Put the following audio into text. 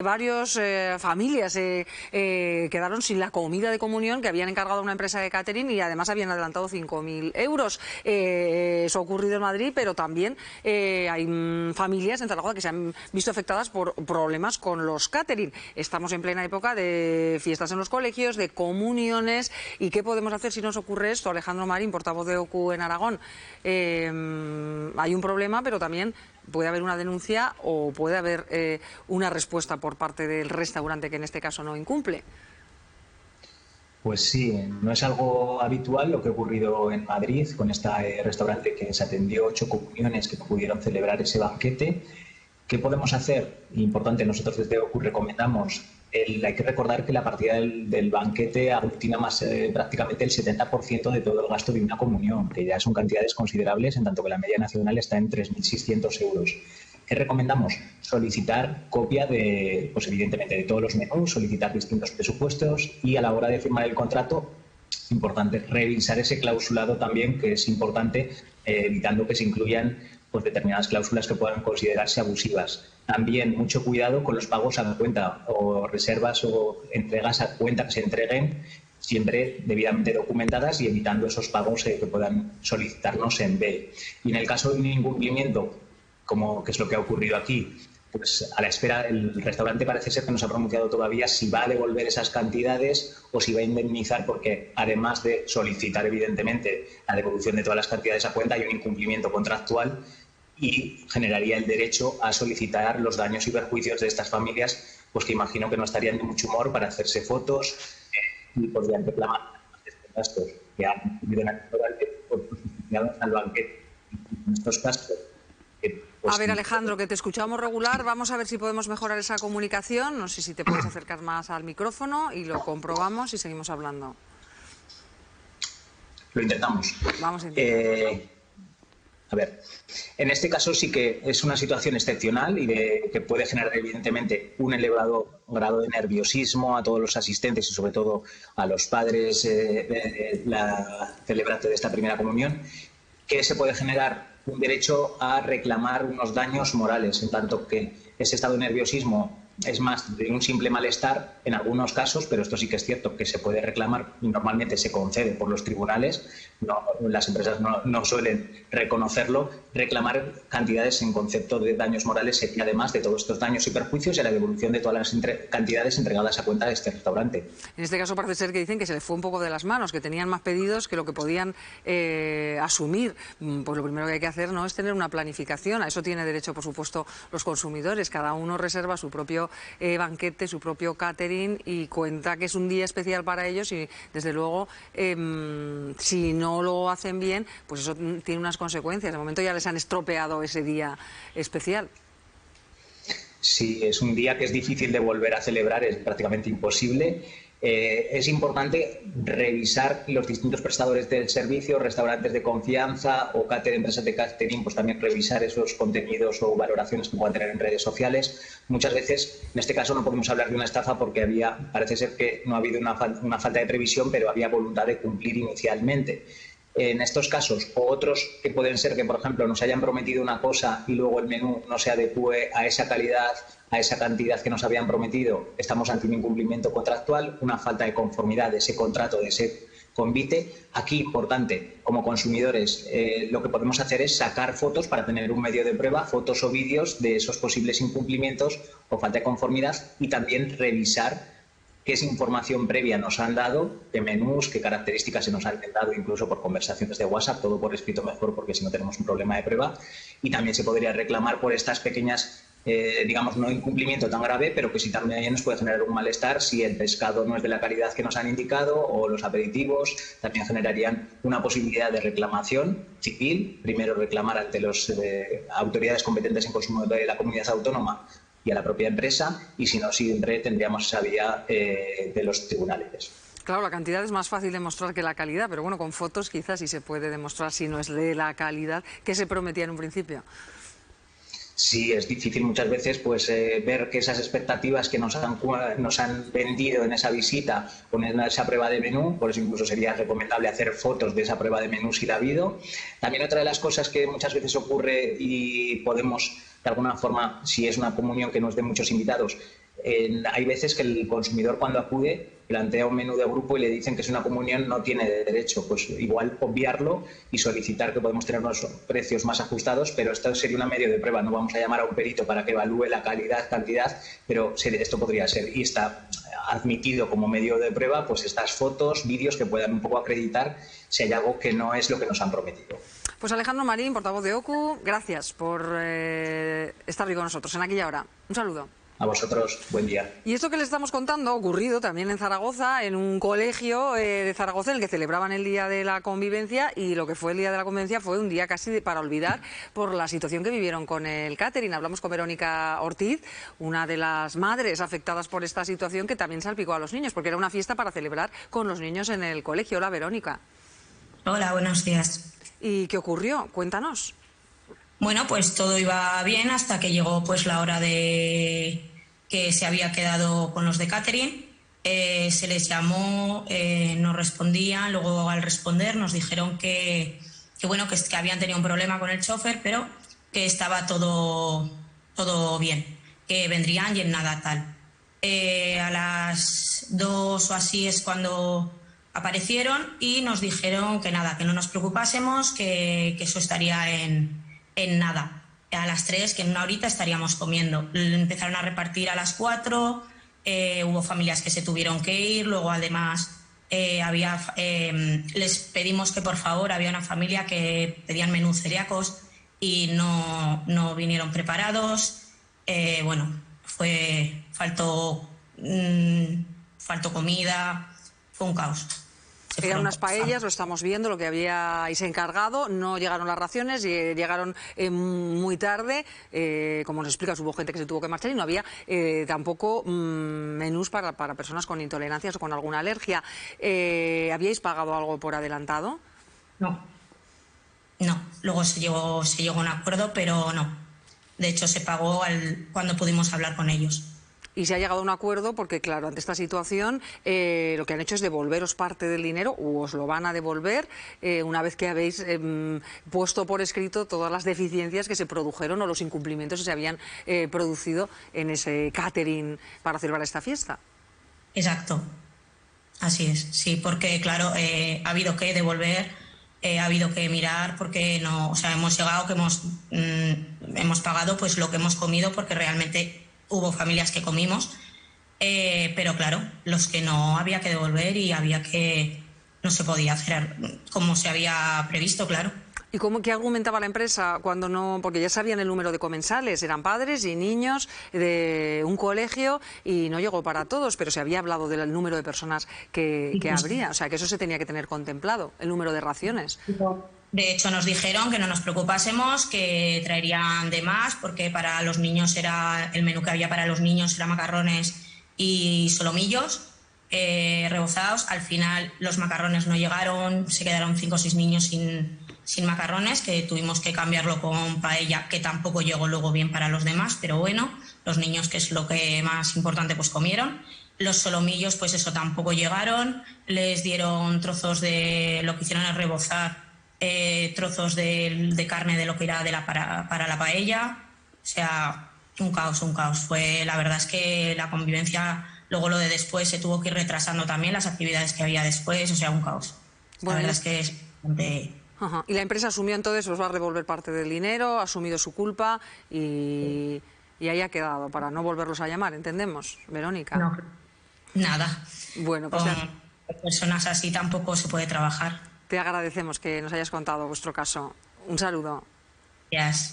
Varios familias quedaron sin la comida de comunión que habían encargado a una empresa de catering y además habían adelantado 5.000 euros. Eso ha ocurrido en Madrid, pero también hay familias en Zaragoza que se han visto afectadas por problemas con los catering. Estamos en plena época de fiestas en los colegios, de comuniones. ¿Y qué podemos hacer si nos ocurre esto? Alejandro Marín, portavoz de OCU en Aragón. Hay un problema, pero también puede haber una denuncia o puede haber una respuesta por parte del restaurante que en este caso no incumple. Pues sí, no es algo habitual lo que ha ocurrido en Madrid con este restaurante que se atendió 8 comuniones que no pudieron celebrar ese banquete. ¿Qué podemos hacer? Importante, nosotros desde OCU recomendamos, hay que recordar que la partida del banquete aglutina más prácticamente el 70% de todo el gasto de una comunión, que ya son cantidades considerables, en tanto que la media nacional está en 3.600 euros. ¿Qué recomendamos? Solicitar copia de, pues evidentemente, de todos los menús, solicitar distintos presupuestos y a la hora de firmar el contrato, importante revisar ese clausulado también, que es importante, evitando que se incluyan pues determinadas cláusulas que puedan considerarse abusivas. También mucho cuidado con los pagos a cuenta o reservas o entregas a cuenta que se entreguen, siempre debidamente documentadas y evitando esos pagos que puedan solicitarnos en B. Y en el caso de un incumplimiento, como que es lo que ha ocurrido aquí, pues a la espera, el restaurante parece ser que no se ha pronunciado todavía si va a devolver esas cantidades o si va a indemnizar, porque además de solicitar evidentemente la devolución de todas las cantidades a cuenta, hay un incumplimiento contractual y generaría el derecho a solicitar los daños y perjuicios de estas familias, pues que imagino que no estarían de mucho humor para hacerse fotos y podrían reclamar estos gastos que han vivido en el restaurante al banquete. En estos casos, a ver, Alejandro, que te escuchamos regular. Vamos a ver si podemos mejorar esa comunicación. No sé si te puedes acercar más al micrófono y lo comprobamos y seguimos hablando. Lo intentamos. Vamos a intentar. A ver, en este caso sí que es una situación excepcional y que puede generar evidentemente un elevado grado de nerviosismo a todos los asistentes y sobre todo a los padres la celebrante de esta primera comunión, que se puede generar un derecho a reclamar unos daños morales, en tanto que ese estado de nerviosismo es más de un simple malestar en algunos casos, pero esto sí que es cierto que se puede reclamar y normalmente se concede por los tribunales. No, las empresas no suelen reconocerlo. Reclamar cantidades en concepto de daños morales sería además de todos estos daños y perjuicios y la devolución de todas las cantidades entregadas a cuenta de este restaurante. En este caso parece ser que dicen que se les fue un poco de las manos, que tenían más pedidos que lo que podían asumir. Pues lo primero que hay que hacer no es tener una planificación. A eso tiene derecho, por supuesto, los consumidores. Cada uno reserva su propio banquete, su propio catering y cuenta que es un día especial para ellos y desde luego si no lo hacen bien, pues eso tiene unas consecuencias. De momento ya les han estropeado ese día especial. Sí, es un día que es difícil de volver a celebrar, es prácticamente imposible. Es importante revisar los distintos prestadores del servicio, restaurantes de confianza o empresas de catering, pues también revisar esos contenidos o valoraciones que puedan tener en redes sociales. Muchas veces, en este caso, no podemos hablar de una estafa porque parece ser que no ha habido una falta de previsión, pero había voluntad de cumplir inicialmente. En estos casos, o otros que pueden ser que, por ejemplo, nos hayan prometido una cosa y luego el menú no se adecue a esa calidad, a esa cantidad que nos habían prometido, estamos ante un incumplimiento contractual, una falta de conformidad de ese contrato, de ese convite. Aquí, importante, como consumidores, lo que podemos hacer es sacar fotos para tener un medio de prueba, fotos o vídeos de esos posibles incumplimientos o falta de conformidad y también revisar qué información previa nos han dado, qué menús, qué características se nos han dado, incluso por conversaciones de WhatsApp, todo por escrito mejor porque si no tenemos un problema de prueba. Y también se podría reclamar por estas pequeñas, digamos, no incumplimiento tan grave, pero que sí también nos puede generar un malestar si el pescado no es de la calidad que nos han indicado o los aperitivos también generarían una posibilidad de reclamación civil. Primero reclamar ante las autoridades competentes en consumo de la comunidad autónoma y a la propia empresa, y si no, siempre tendríamos esa vía de los tribunales. Claro, la cantidad es más fácil demostrar que la calidad, pero bueno, con fotos quizás sí se puede demostrar si no es de la calidad que se prometía en un principio. Sí, es difícil muchas veces pues ver que esas expectativas que nos han vendido en esa visita con esa prueba de menú, por eso incluso sería recomendable hacer fotos de esa prueba de menú si la ha habido. También otra de las cosas que muchas veces ocurre y podemos de alguna forma, si es una comunión que no es de muchos invitados, hay veces que el consumidor cuando acude plantea un menú de grupo y le dicen que es una comunión, no tiene derecho. Pues igual obviarlo y solicitar que podemos tener unos precios más ajustados, pero esto sería un medio de prueba. No vamos a llamar a un perito para que evalúe la calidad, cantidad, pero esto podría ser. Y está admitido como medio de prueba pues estas fotos, vídeos que puedan un poco acreditar si hay algo que no es lo que nos han prometido. Pues Alejandro Marín, portavoz de OCU, gracias por estar hoy con nosotros en Aquí y Ahora. Un saludo. A vosotros, buen día. Y esto que les estamos contando ha ocurrido también en Zaragoza, en un colegio de Zaragoza, en el que celebraban el Día de la Convivencia, y lo que fue el Día de la Convivencia fue un día casi para olvidar por la situación que vivieron con el catering. Hablamos con Verónica Ortiz, una de las madres afectadas por esta situación, que también salpicó a los niños, porque era una fiesta para celebrar con los niños en el colegio. Hola, Verónica. Hola, buenos días. ¿Y qué ocurrió? Cuéntanos. Bueno, pues todo iba bien hasta que llegó pues la hora de que se había quedado con los de catering. Se les llamó, no respondían. Luego, al responder, nos dijeron que habían tenido un problema con el chofer, pero que estaba todo bien, que vendrían y en nada tal. A las 2 o así es cuando aparecieron y nos dijeron que nada, que no nos preocupásemos, que eso estaría en nada. A las 3, que en una horita estaríamos comiendo. Empezaron a repartir a las 4, hubo familias que se tuvieron que ir, luego además les pedimos que por favor, había una familia que pedían menús celíacos y no vinieron preparados. Faltó comida, fue un caos. Eran unas paellas, lo estamos viendo, lo que habíais encargado. No llegaron las raciones, llegaron muy tarde. Como nos explicas, hubo gente que se tuvo que marchar y no había tampoco menús para personas con intolerancias o con alguna alergia. ¿Habíais pagado algo por adelantado? No. Luego se llegó a un acuerdo, pero no. De hecho, se pagó cuando pudimos hablar con ellos. Y se ha llegado a un acuerdo porque, claro, ante esta situación lo que han hecho es devolveros parte del dinero, o os lo van a devolver una vez que habéis puesto por escrito todas las deficiencias que se produjeron o los incumplimientos que se habían producido en ese catering para celebrar esta fiesta. Exacto. Así es, sí, porque, claro, ha habido que devolver, ha habido que mirar, porque no, o sea, hemos llegado que hemos pagado pues lo que hemos comido, porque realmente hubo familias que comimos, pero claro, los que no había que devolver y no se podía hacer como se había previsto, claro. ¿Y qué argumentaba la empresa cuando no? Porque ya sabían el número de comensales, eran padres y niños de un colegio y no llegó para todos, pero se había hablado del número de personas que habría, o sea que eso se tenía que tener contemplado, el número de raciones. De hecho, nos dijeron que no nos preocupásemos, que traerían de más, porque para los niños el menú que había para los niños era macarrones y solomillos rebozados. Al final los macarrones no llegaron, se quedaron 5 o 6 niños sin macarrones, que tuvimos que cambiarlo con paella, que tampoco llegó luego bien para los demás, pero bueno, los niños, que es lo que más importante, pues comieron. Los solomillos, pues eso, tampoco llegaron. Les dieron trozos de lo que hicieron es rebozar trozos de carne de lo que era para la paella. O sea, un caos. La verdad es que la convivencia, luego lo de después se tuvo que ir retrasando también, las actividades que había después, o sea, un caos. Bueno, la verdad es que es bastante... Ajá. Y la empresa asumió entonces, os va a devolver parte del dinero, ha asumido su culpa y ahí ha quedado, para no volverlos a llamar, ¿entendemos, Verónica? No, nada. Bueno, pues con personas así tampoco se puede trabajar. Te agradecemos que nos hayas contado vuestro caso. Un saludo. Gracias.